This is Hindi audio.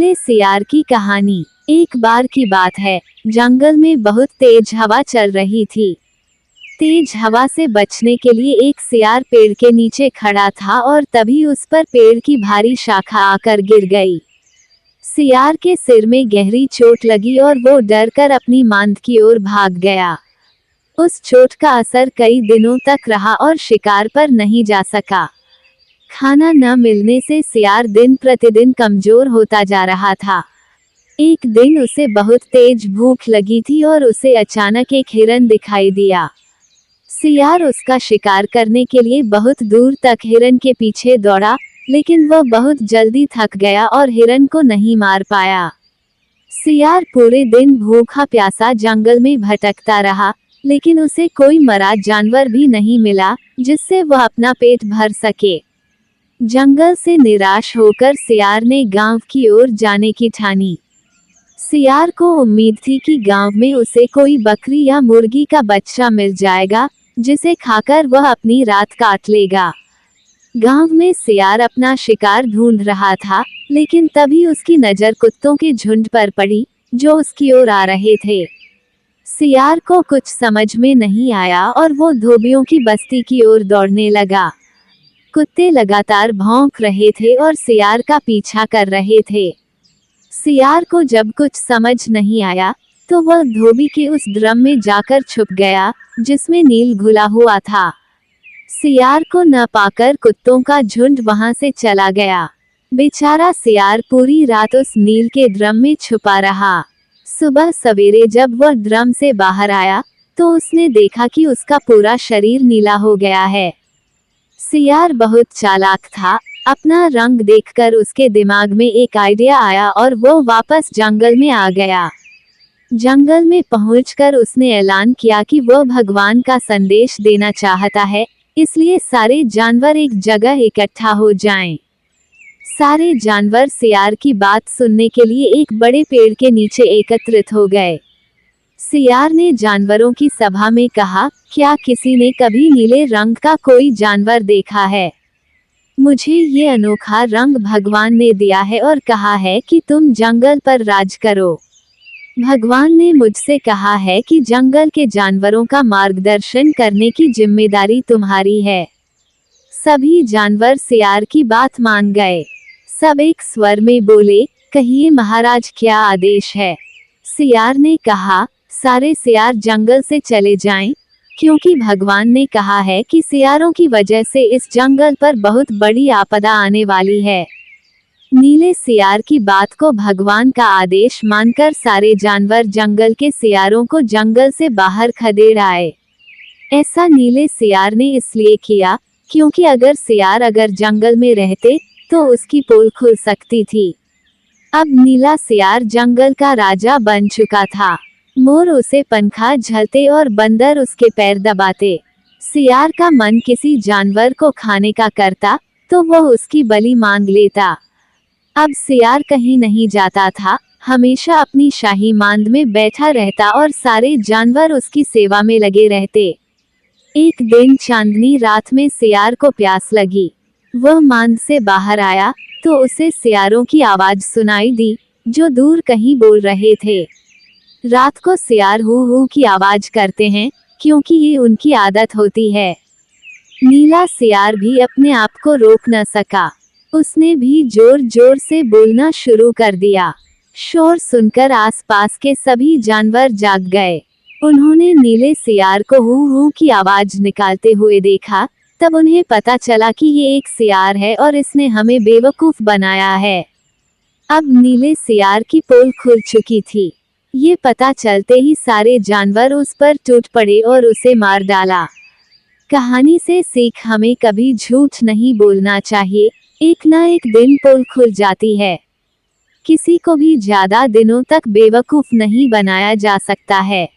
नीले सियार की कहानी। एक बार की बात है, जंगल में बहुत तेज हवा चल रही थी। तेज हवा से बचने के लिए एक सियार पेड़ के नीचे खड़ा था और तभी उस पर पेड़ की भारी शाखा आकर गिर गई। सियार के सिर में गहरी चोट लगी और वो डर कर अपनी मांद की ओर भाग गया। उस चोट का असर कई दिनों तक रहा और शिकार पर नहीं जा सका। खाना न मिलने से सियार दिन प्रतिदिन कमजोर होता जा रहा था। एक दिन उसे बहुत तेज भूख लगी थी और उसे अचानक एक हिरन दिखाई दिया। सियार उसका शिकार करने के लिए बहुत दूर तक हिरन के पीछे दौड़ा, लेकिन वह बहुत जल्दी थक गया और हिरन को नहीं मार पाया। सियार पूरे दिन भूखा प्यासा जंगल में भटकता रहा, लेकिन उसे कोई मरा जानवर भी नहीं मिला जिससे वह अपना पेट भर सके। जंगल से निराश होकर सियार ने गांव की ओर जाने की ठानी। सियार को उम्मीद थी कि गांव में उसे कोई बकरी या मुर्गी का बच्चा मिल जाएगा, जिसे खाकर वह अपनी रात काट लेगा। गांव में सियार अपना शिकार ढूंढ रहा था, लेकिन तभी उसकी नज़र कुत्तों के झुंड पर पड़ी, जो उसकी ओर आ रहे थे। सियार को कुछ समझ में नहीं आया और वो धोबियों की बस्ती की ओर दौड़ने लगा। कुत्ते लगातार भौंक रहे थे और सियार का पीछा कर रहे थे। सियार को जब कुछ समझ नहीं आया, तो वह धोबी के उस ड्रम में जाकर छुप गया, जिसमें नील घुला हुआ था। सियार को न पाकर कुत्तों का झुंड वहां से चला गया। बेचारा सियार पूरी रात उस नील के ड्रम में छुपा रहा। सुबह सवेरे जब वह ड्रम से बाहर आया, तो उसने देखा कि उसका पूरा शरीर नीला हो गया है। सियार बहुत चालाक था। अपना रंग देखकर उसके दिमाग में एक आइडिया आया और वो वापस जंगल में आ गया। जंगल में पहुंचकर उसने ऐलान किया कि वह भगवान का संदेश देना चाहता है, इसलिए सारे जानवर एक जगह इकट्ठा हो जाएं। सारे जानवर सियार की बात सुनने के लिए एक बड़े पेड़ के नीचे एकत्रित हो गए। सियार ने जानवरों की सभा में कहा, क्या किसी ने कभी नीले रंग का कोई जानवर देखा है? मुझे ये अनोखा रंग भगवान ने दिया है और कहा है कि तुम जंगल पर राज करो। भगवान ने मुझसे कहा है कि जंगल के जानवरों का मार्गदर्शन करने की जिम्मेदारी तुम्हारी है। सभी जानवर सियार की बात मान गए। सब एक स्वर में बोले, कहिए महाराज, क्या आदेश है? सियार ने कहा, सारे सियार जंगल से चले जाएं, क्योंकि भगवान ने कहा है कि सियारों की वजह से इस जंगल पर बहुत बड़ी आपदा आने वाली है। नीले सियार की बात को भगवान का आदेश मानकर सारे जानवर जंगल के सियारों को जंगल से बाहर खदेड़ आए। ऐसा नीले सियार ने इसलिए किया, क्योंकि अगर जंगल में रहते तो उसकी पोल खुल सकती थी। अब नीला सियार जंगल का राजा बन चुका था। मोर उसे पंखा झलते और बंदर उसके पैर दबाते। सियार का मन किसी जानवर को खाने का करता तो वह उसकी बलि मांग लेता। अब सियार कहीं नहीं जाता था, हमेशा अपनी शाही मांद में बैठा रहता और सारे जानवर उसकी सेवा में लगे रहते। एक दिन चांदनी रात में सियार को प्यास लगी। वह मांद से बाहर आया तो उसे सियारों की आवाज सुनाई दी, जो दूर कहीं बोल रहे थे। रात को सियार हू हू की आवाज करते हैं, क्योंकि ये उनकी आदत होती है। नीला सियार भी अपने आप को रोक न सका। उसने भी जोर जोर से बोलना शुरू कर दिया। शोर सुनकर आसपास के सभी जानवर जाग गए। उन्होंने नीले सियार को हू हू की आवाज निकालते हुए देखा। तब उन्हें पता चला कि ये एक सियार है और इसने हमें बेवकूफ बनाया है। अब नीले सियार की पोल खुल चुकी थी। ये पता चलते ही सारे जानवर उस पर टूट पड़े और उसे मार डाला। कहानी से सीख, हमें कभी झूठ नहीं बोलना चाहिए। एक ना एक दिन पोल खुल जाती है। किसी को भी ज्यादा दिनों तक बेवकूफ नहीं बनाया जा सकता है।